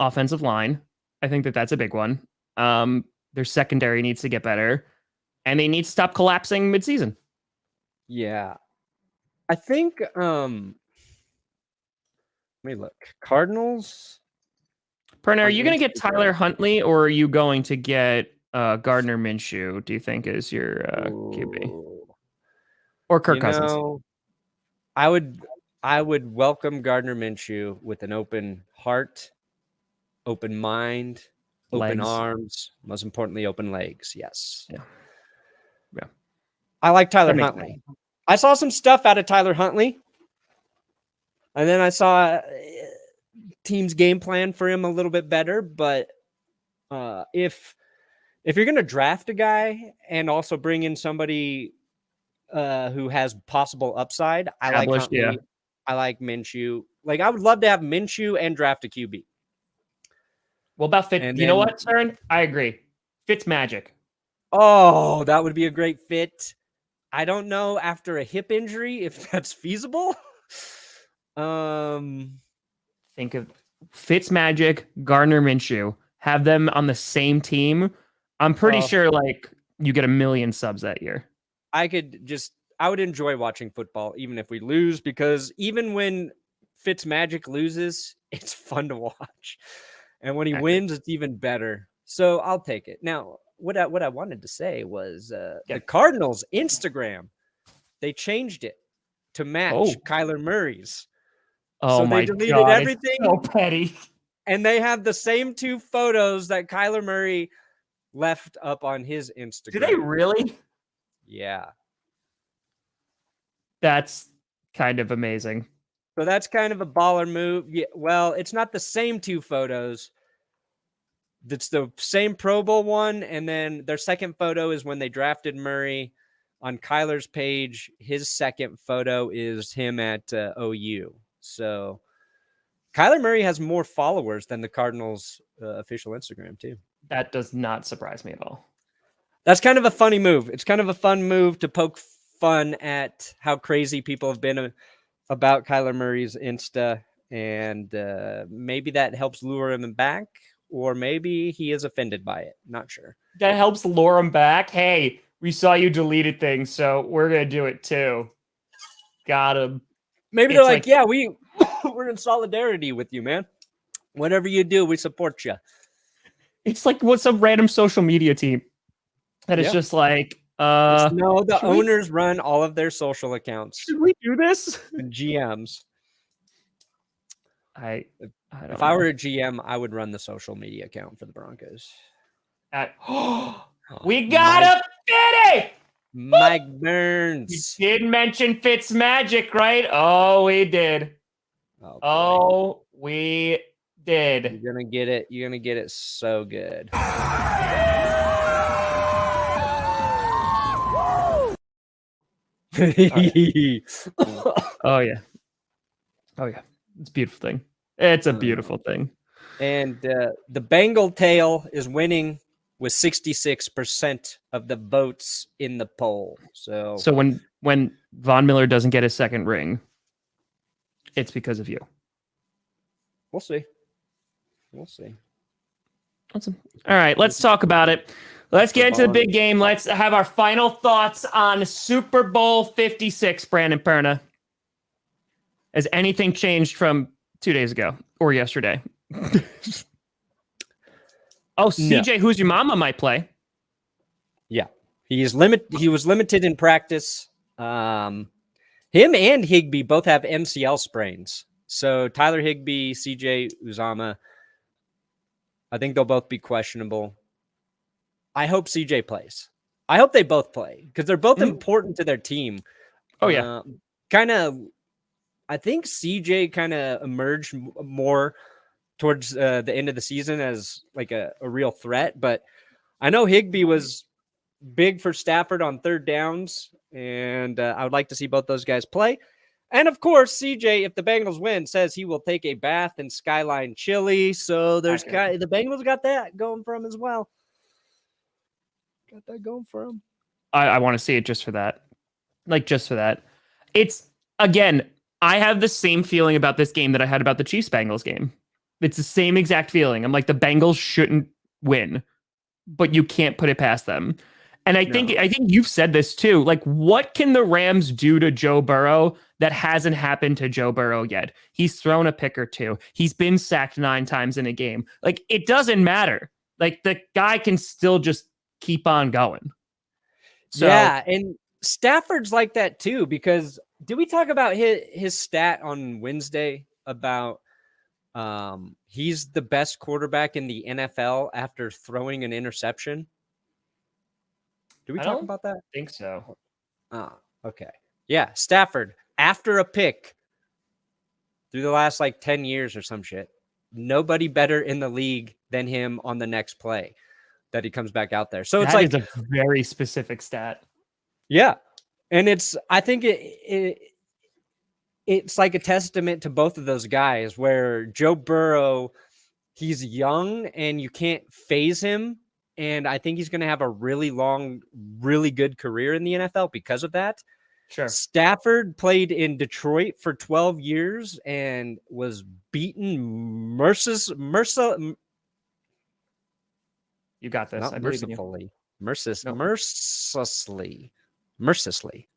offensive line. I think that's a big one. Their secondary needs to get better, and they need to stop collapsing midseason. Yeah. I think, let me look. Cardinals. Perna, are you going to get Tyler Huntley, or are you going to get Gardner Minshew, do you think is your QB? Or Kirk Cousins? I would welcome Gardner Minshew with an open heart, open mind, open arms, most importantly, open legs. Yes. Yeah. I like Tyler Huntley. I saw some stuff out of Tyler Huntley. And then I saw team's game plan for him a little bit better. But if you're going to draft a guy and also bring in somebody who has possible upside, I like Huntley. Yeah. I like Minshew. Like, I would love to have Minshew and draft a QB. What about Fitz? You know what, Stern? I agree. Fitz magic. Oh, that would be a great fit. I don't know after a hip injury if that's feasible. Think of Fitz magic, Gardner Minshew. Have them on the same team. I'm pretty sure like you get 1 million subs that year. I would enjoy watching football even if we lose, because even when Fitz magic loses, it's fun to watch. And when he wins, it's even better. So I'll take it. Now, what I wanted to say was the Cardinals' Instagram, they changed it to match Kyler Murray's. Oh, so they deleted everything. It's so petty. And they have the same 2 photos that Kyler Murray left up on his Instagram. Do they really? Yeah. That's kind of amazing. So that's kind of a baller move. Yeah, well, it's not the same 2 photos. It's the same Pro Bowl one, and then their second photo is when they drafted Murray. On Kyler's page, his second photo is him at OU. So Kyler Murray has more followers than the Cardinals' official Instagram, too. That does not surprise me at all. That's kind of a funny move. It's kind of a fun move to poke fun at how crazy people have been about Kyler Murray's Insta, and maybe that helps lure him back, or maybe he is offended by it. Not sure. That helps lure him back. Hey, we saw you deleted things, so we're gonna do it too. Got him. Maybe they're like, yeah, we're in solidarity with you, man. Whatever you do, we support you. It's like what some random social media team that is just like, no, the owners run all of their social accounts. Should we do this? The GMs. I don't if know. I were a GM, I would run the social media account for the Broncos. We got a Fitty! Mike Burns. We did mention Fitzmagic, right? Oh, we did. Oh, we did. You're gonna get it. You're gonna get it so good. Oh yeah. Oh yeah. It's a beautiful thing. It's a beautiful thing. And the Bengal tail is winning with 66% of the votes in the poll. So when Von Miller doesn't get his second ring, it's because of you. We'll see. We'll see. Awesome. All right, let's talk about it. Let's get into the big game. Let's have our final thoughts on Super Bowl 56, Brandon Perna. Has anything changed from 2 days ago or yesterday? Oh, CJ, Who's Your Mama might play. Yeah. He was limited in practice. Him and Higbee both have MCL sprains. So Tyler Higbee, CJ Uzomah, I think they'll both be questionable. I hope CJ plays. I hope they both play because they're both important to their team. Oh, yeah. I think CJ kind of emerged more towards the end of the season as like a real threat. But I know Higbee was big for Stafford on third downs, and I would like to see both those guys play. And, of course, CJ, if the Bengals win, says he will take a bath in Skyline Chili. So the Bengals got that going for him as well. Got that going for him. I want to see it just for that. Like, just for that. It's, again, I have the same feeling about this game that I had about the Chiefs-Bengals game. It's the same exact feeling. I'm like, the Bengals shouldn't win, but you can't put it past them. And I think you've said this too. Like, what can the Rams do to Joe Burrow that hasn't happened to Joe Burrow yet? He's thrown a pick or two. He's been sacked 9 times in a game. Like, it doesn't matter. Like, the guy can still just keep on going. So, yeah, and Stafford's like that too, because did we talk about his stat on Wednesday about he's the best quarterback in the NFL after throwing an interception? Did we talk about that? I think so. Oh, okay. Yeah, Stafford, after a pick through the last 10 years or some shit, nobody better in the league than him on the next play that he comes back out there. So it's a very specific stat. Yeah. And I think it's like a testament to both of those guys where Joe Burrow, he's young and you can't phase him. And I think he's going to have a really long, really good career in the NFL because of that. Sure. Stafford played in Detroit for 12 years and was beaten mercilessly. You got this. Not I believe mercifully. Mercilessly.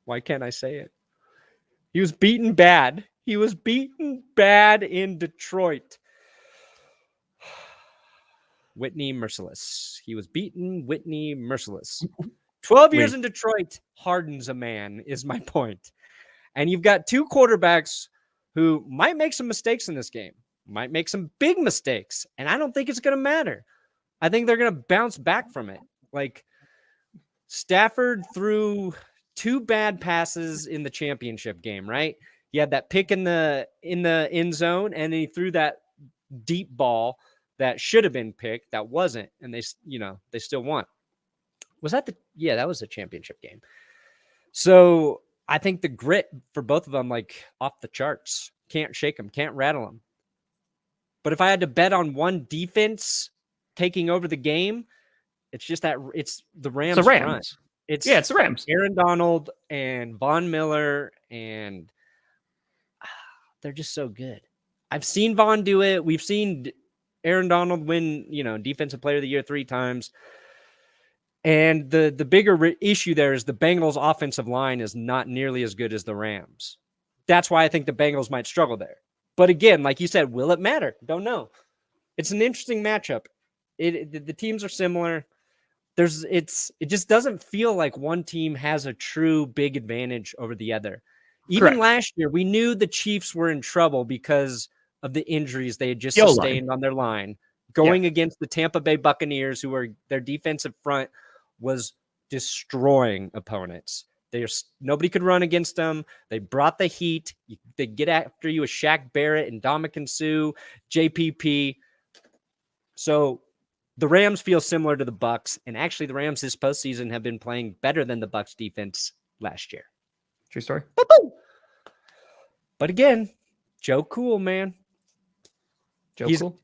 Why can't I say it? He was beaten bad. He was beaten bad in Detroit. Whitney Merciless. He was beaten Whitney Merciless. 12 years in Detroit hardens a man, is my point. And you've got two quarterbacks who might make some mistakes in this game, might make some big mistakes, and I don't think it's going to matter. I think they're going to bounce back from it. Like, Stafford threw 2 bad passes in the championship game, right? He had that pick in the end zone, and then he threw that deep ball that should have been picked that wasn't, and they still won. Was that that was the championship game. So I think the grit for both of them, off the charts. Can't shake them, can't rattle them. But if I had to bet on one defense taking over the game, it's just that it's the Rams. It's the Rams. Front. It's the Rams. Aaron Donald and Von Miller, and they're just so good. I've seen Von do it. We've seen Aaron Donald win, Defensive Player of the Year 3 times. And the bigger issue there is the Bengals' offensive line is not nearly as good as the Rams. That's why I think the Bengals might struggle there. But again, like you said, will it matter? Don't know. It's an interesting matchup. The teams are similar. It just doesn't feel like one team has a true big advantage over the other. Even Correct. last year, we knew the Chiefs were in trouble because of the injuries they had just sustained on their line. Going against the Tampa Bay Buccaneers, who were their defensive front was destroying opponents. Nobody could run against them. They brought the heat. They get after you with Shaq Barrett and Ndamukong Suh, JPP. So the Rams feel similar to the Bucs, and actually the Rams this postseason have been playing better than the Bucs defense last year. True story. But again, Joe Cool, man. Cool.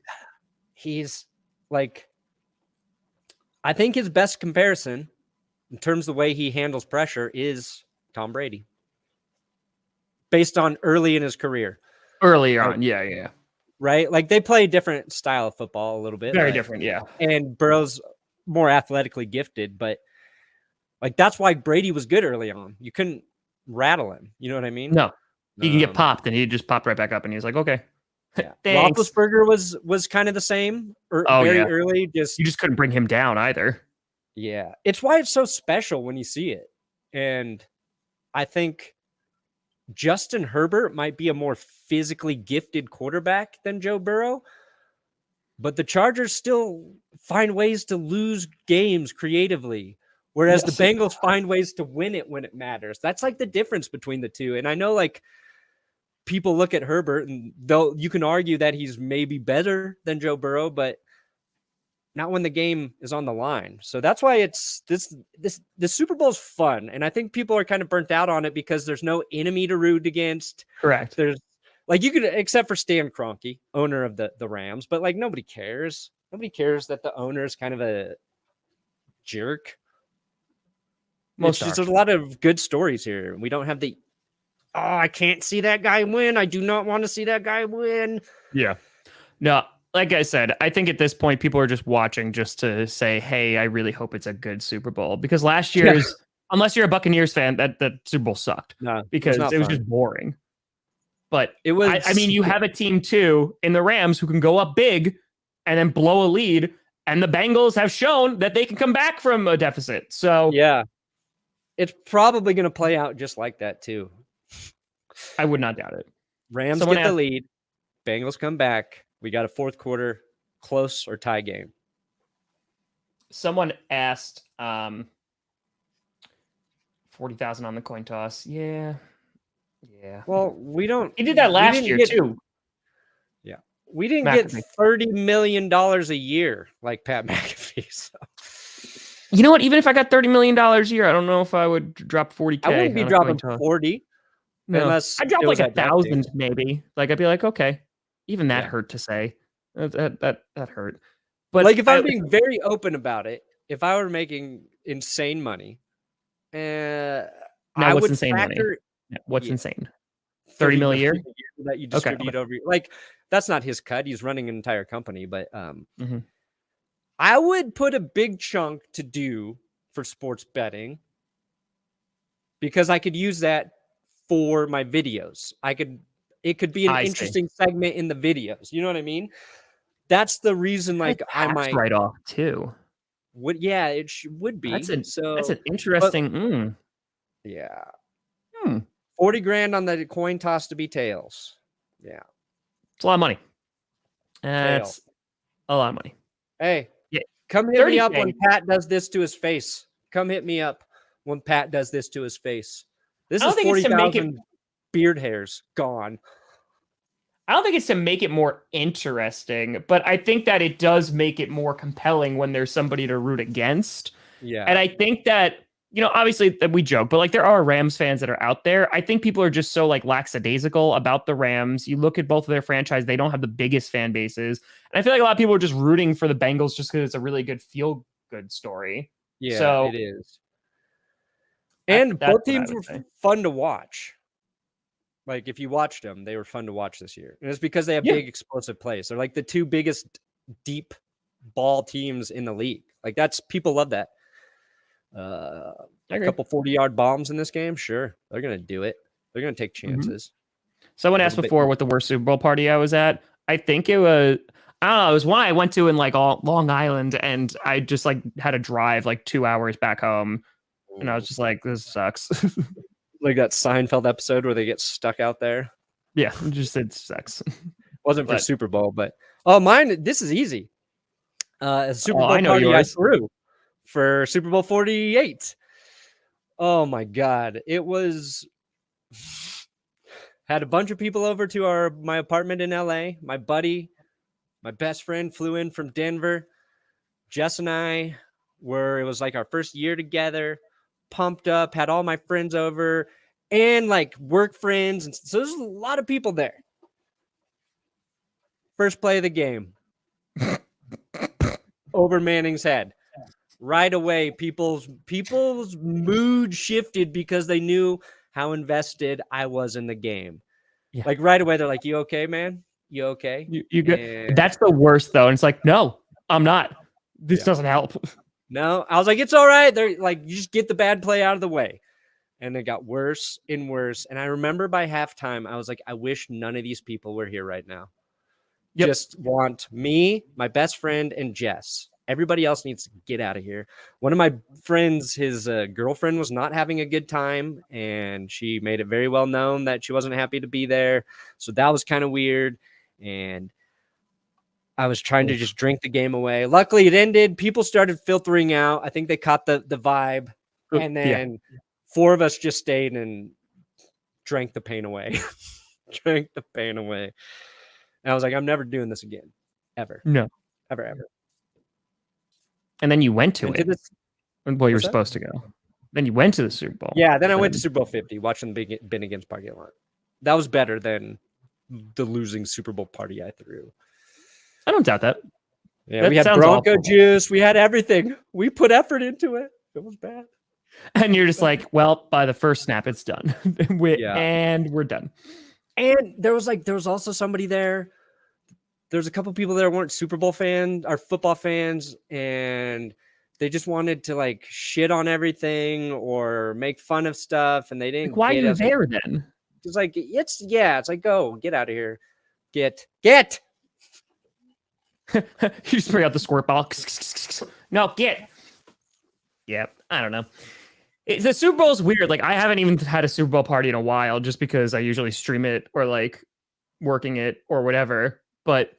He's like, I think his best comparison in terms of the way he handles pressure is Tom Brady. Based on early in his career. Early on, yeah. Right? Like they play a different style of football a little bit. Very different, yeah. And Burrow's more athletically gifted, but like that's why Brady was good early on. You couldn't rattle him. You know what I mean? No. He can get popped and he just popped right back up and he's like, okay. Yeah. Thanks. Roethlisberger was kind of the same early. You just couldn't bring him down either. Yeah. It's why it's so special when you see it. And I think Justin Herbert might be a more physically gifted quarterback than Joe Burrow, but the Chargers still find ways to lose games creatively, whereas the Bengals find ways to win it when it matters. That's like the difference between the two. And I know like people look at Herbert and you can argue that he's maybe better than Joe Burrow, but not when the game is on the line. So that's why the Super Bowl is fun. And I think people are kind of burnt out on it because there's no enemy to root against. Correct. There's like, you could, except for Stan Kroenke, owner of the Rams, but like nobody cares. Nobody cares that the owner is kind of a jerk. There's a lot of good stories here. We don't have I can't see that guy win. I do not want to see that guy win. Yeah. No, like I said, I think at this point, people are just watching just to say, hey, I really hope it's a good Super Bowl. Because last year's, unless you're a Buccaneers fan, that Super Bowl sucked. No, because it was just boring. But it was. I mean, you have a team too in the Rams who can go up big and then blow a lead. And the Bengals have shown that they can come back from a deficit. So yeah, it's probably going to play out just like that too. I would not doubt it. Rams get the lead. Bengals come back. We got a fourth quarter close or tie game. Someone asked 40,000 on the coin toss. Yeah. Well, we don't. He did that last year too. Yeah. We didn't get $30 million a year like Pat McAfee. So. You know what? Even if I got $30 million a year, I don't know if I would drop 40K. I wouldn't be dropping 40. No. Unless I'd drop like 1,000 maybe. Like I'd be like, okay. Even that hurt to say. That hurt. But like if I'm being very open about it, if I were making insane money, I what's would insane money? Yeah, what's insane? 30 million a year that you distribute over. Like that's not his cut. He's running an entire company, but I would put a big chunk to do for sports betting because I could use that for my videos. It could be an interesting segment in the videos. You know what I mean? That's the reason. Like I might write off too. Would would be. That's an interesting. Yeah. 40 grand on the coin toss to be tails. Yeah. It's a lot of money. That's a lot of money. Hey, come hit me up when Pat does this to his face. Come hit me up when Pat does this to his face. This is 40,000 beard hairs gone. I don't think it's to make it more interesting, but I think that it does make it more compelling when there's somebody to root against. Yeah. And I think that obviously we joke, but like there are Rams fans that are out there. I think people are just so like lackadaisical about the Rams. You look at both of their franchise, they don't have the biggest fan bases. And I feel like a lot of people are just rooting for the Bengals just because it's a really good feel good story. Yeah, so it is. And that's both what I teams would were say. fun to watch. Like if you watched them, they were fun to watch this year. And it's because they have Yeah. big explosive plays. They're like the two biggest deep ball teams in the league. Like people love that. A couple 40-yard bombs in this game, sure. They're going to do it. They're going to take chances. Someone asked before what the worst Super Bowl party I was at. I think it was, I don't know, it was one I went to in like Long Island, and I just like had to drive like 2 hours back home. And I was just like, this sucks. Like that Seinfeld episode where they get stuck out there. Yeah, it sucks. Wasn't for Super Bowl, but mine, this is easy. A Super Bowl party I threw for Super Bowl 48. Oh my God. It was had a bunch of people over to my apartment in LA. My buddy, my best friend flew in from Denver. Jess and I it was like our first year together, pumped up, had all my friends over and like work friends. And so there's a lot of people there. First play of the game. Over Manning's head. Right away, people's mood shifted because they knew how invested I was in the game. Yeah. Like right away, they're like, "You okay, man? You okay? You good?" And that's the worst though. And it's like, no, I'm not. This doesn't help. No, I was like, it's all right. They're like, you just get the bad play out of the way. And it got worse and worse. And I remember by halftime, I was like, I wish none of these people were here right now. Yep. Just want me, my best friend, and Jess. Everybody else needs to get out of here. One of my friends, his girlfriend was not having a good time, and she made it very well known that she wasn't happy to be there. So that was kind of weird. And I was trying to just drink the game away. Luckily, it ended. People started filtering out. I think they caught the vibe. And then 4 of us just stayed and drank the pain away. Drank the pain away. And I was like, I'm never doing this again. Ever. No. Ever. And then you went to it. Well, you were supposed to go. Then you went to the Super Bowl. Yeah, then I went to Super Bowl 50, watching the Ben against parking lot. That was better than the losing Super Bowl party I threw. I don't doubt that. Yeah, we had Bronco juice. We had everything. We put effort into it. It was bad. And you're just like, well, by the first snap, it's done. And we're done. And there was also somebody there. There's a couple people there weren't Super Bowl fans, or football fans, and they just wanted to like shit on everything or make fun of stuff, and they didn't. Like, why are you there then? It's like it's like, go get out of here, get. You just bring out the squirt ball. No, get. Yep, I don't know. The Super Bowl is weird. Like, I haven't even had a Super Bowl party in a while, just because I usually stream it or like working it or whatever. But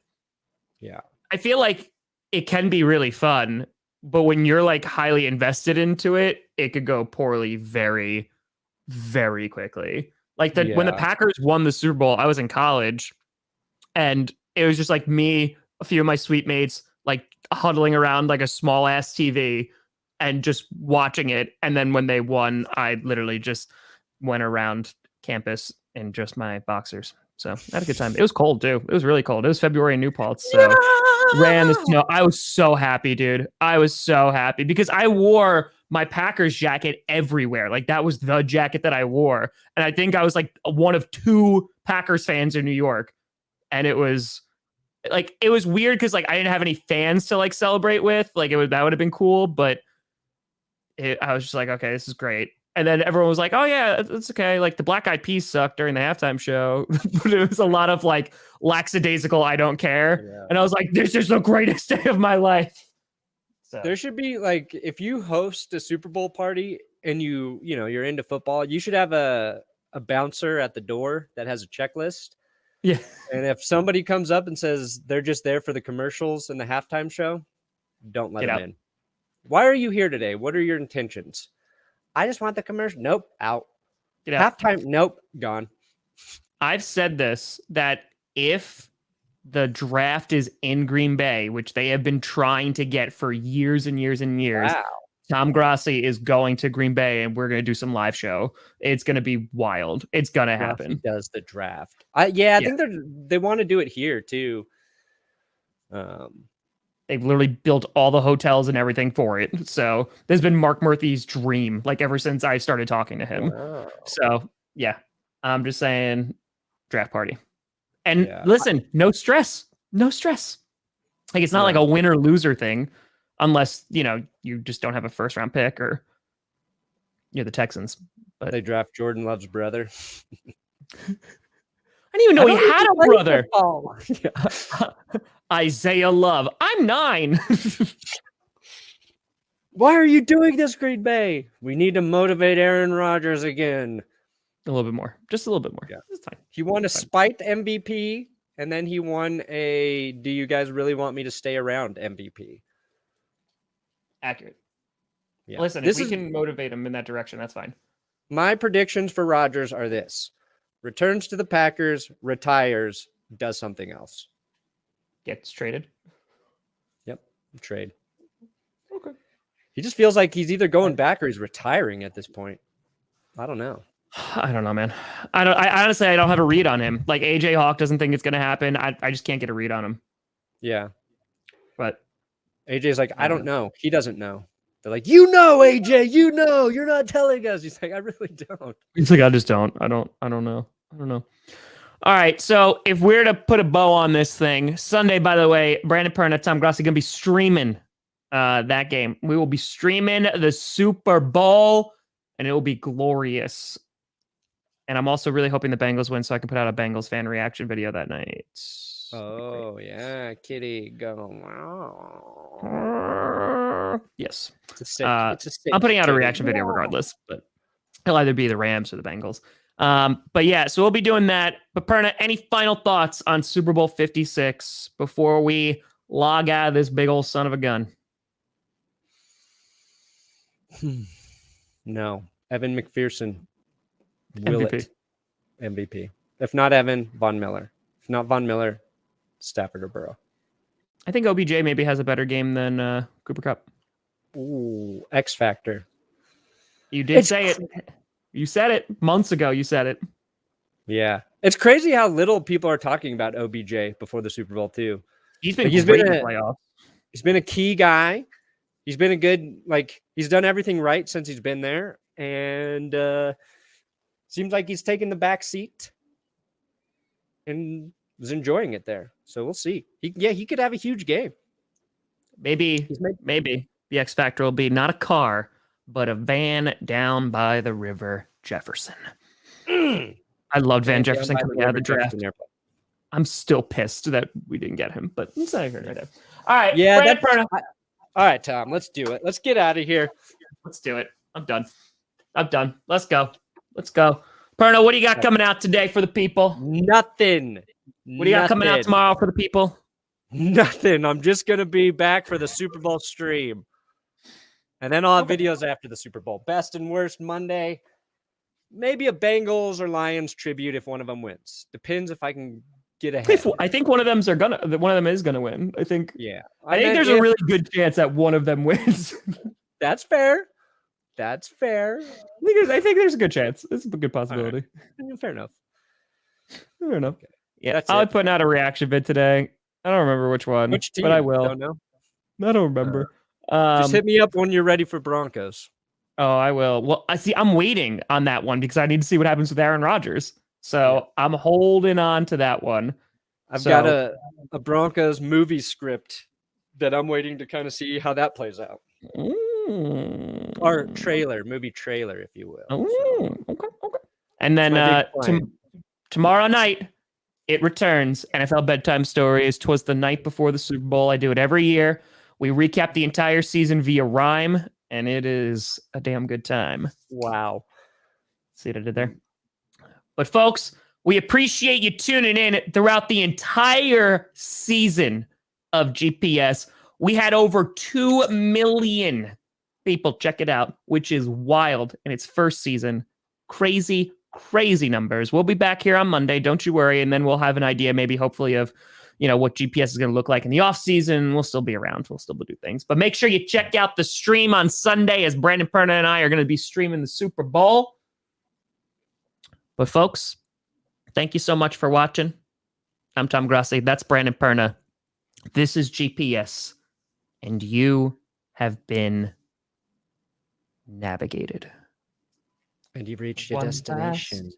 yeah, I feel like it can be really fun, but when you're like highly invested into it, it could go poorly very, very quickly. Like when the Packers won the Super Bowl, I was in college, and it was just like me, a few of my suite mates, like huddling around like a small ass TV and just watching it. And then when they won, I literally just went around campus in just my boxers. So I had a good time. It was cold too. It was really cold. It was February in New Paltz. So ran the snow. I was so happy, dude. I was so happy because I wore my Packers jacket everywhere. Like, that was the jacket that I wore. And I think I was like one of 2 Packers fans in New York. And it was weird because like I didn't have any fans to like celebrate with. Like, that would have been cool, but I was just like, okay, this is great. And then everyone was like, oh yeah, it's okay. Like, the Black Eyed Peas sucked during the halftime show. But it was a lot of like lackadaisical, I don't care. Yeah. And I was like, this is the greatest day of my life. So there should be like, if you host a Super Bowl party and you're into football, you should have a bouncer at the door that has a checklist. Yeah. And if somebody comes up and says they're just there for the commercials and the halftime show, don't let them in. Why are you here today? What are your intentions? I just want the commercial. Nope. Out. Get out. Halftime. Nope. Gone. I've said this, that if the draft is in Green Bay, which they have been trying to get for years and years and years, Tom Grossi is going to Green Bay and we're going to do some live show. It's going to be wild. It's going to happen. He does the draft. I think they want to do it here too. They've literally built all the hotels and everything for it. So this has been Mark Murphy's dream, like ever since I started talking to him. Wow. So yeah, I'm just saying draft party. And listen, no stress. No stress. Like it's not like a winner loser thing. Unless, you just don't have a first round pick or you're the Texans. But they draft Jordan Love's brother. I didn't even know he had a brother. Isaiah Love. I'm 9. Why are you doing this, Green Bay? We need to motivate Aaron Rodgers again. A little bit more. Just a little bit more. Yeah. It's fine. He won a spite MVP, and then he won a do you guys really want me to stay around MVP. Accurate. Yeah. Listen, if we can motivate him in that direction, that's fine. My predictions for Rodgers are this. Returns to the Packers, retires, does something else. Gets traded? Yep, trade. Okay. He just feels like he's either going back or he's retiring at this point. I don't know. I don't know, man. I honestly, I don't have a read on him. Like, AJ Hawk doesn't think it's going to happen. I just can't get a read on him. Yeah. But AJ's like, I don't know. He doesn't know. They're like, AJ, you're not telling us. He's like, I really don't. He's like, I just don't. I don't know. All right. So if we're to put a bow on this thing, Sunday, by the way, Brandon Perna, Tom Grossi going to be streaming that game. We will be streaming the Super Bowl and it will be glorious. And I'm also really hoping the Bengals win so I can put out a Bengals fan reaction video that night. Oh, yeah. Kitty go. Yes. It's a sick I'm putting out a reaction video regardless, but it'll either be the Rams or the Bengals. But yeah, so we'll be doing that. But Perna, any final thoughts on Super Bowl 56 before we log out of this big old son of a gun? No. Evan McPherson. MVP. If not Evan, Von Miller. If not Von Miller, Stafford or Burrow. I think OBJ maybe has a better game than Cooper Kupp. Ooh, X Factor. You did say it. You said it months ago. You said it. Yeah. It's crazy how little people are talking about OBJ before the Super Bowl, too. He's been great in the playoffs. He's been a key guy. He's been a good, he's done everything right since he's been there. And seems like he's taken the back seat and was enjoying it there. So we'll see. He could have a huge game. Maybe the X Factor will be not a car, but a van down by the river Jefferson. I loved Van Jefferson coming out of the draft. I'm still pissed that we didn't get him, but it's not here right now. All right. Yeah. All right, Tom, let's do it. Let's get out of here. Let's do it. I'm done. Let's go. Perna, what do you got coming out today for the people? Nothing. What do you got coming out tomorrow for the people? Nothing. I'm just going to be back for the Super Bowl stream. And then I'll have videos after the Super Bowl. Best and worst Monday. Maybe a Bengals or Lions tribute if one of them wins. Depends if I can get ahead. I think one of them is gonna win. I think. Yeah. I think there's a really good chance that one of them wins. That's fair. I think there's a good chance. It's a good possibility. Right. Fair enough. Okay. Yeah, I'll be putting out a reaction vid today. I don't remember which one. Which team? But I will. Don't know. I don't remember. Just hit me up when you're ready for Broncos. Oh, I will. Well, I'm waiting on that one because I need to see what happens with Aaron Rodgers. So I'm holding on to that one. I've got a Broncos movie script that I'm waiting to kind of see how that plays out. Or movie trailer, if you will. Okay. And then tomorrow night, it returns. NFL Bedtime Stories. 'Twas the night before the Super Bowl. I do it every year. We recap the entire season via rhyme, and it is a damn good time. Wow. See what I did there? But folks, we appreciate you tuning in throughout the entire season of GPS. We had over 2 million people check it out, which is wild in its first season. Crazy numbers. We'll be back here on Monday. Don't you worry. And then we'll have an idea, maybe hopefully of what GPS is going to look like in the off season. We'll still be around. We'll still do things. But make sure you check out the stream on Sunday as Brandon Perna and I are going to be streaming the Super Bowl. But folks, thank you so much for watching. I'm Tom Grossi. That's Brandon Perna. This is GPS. And you have been navigated. And you've reached your destination.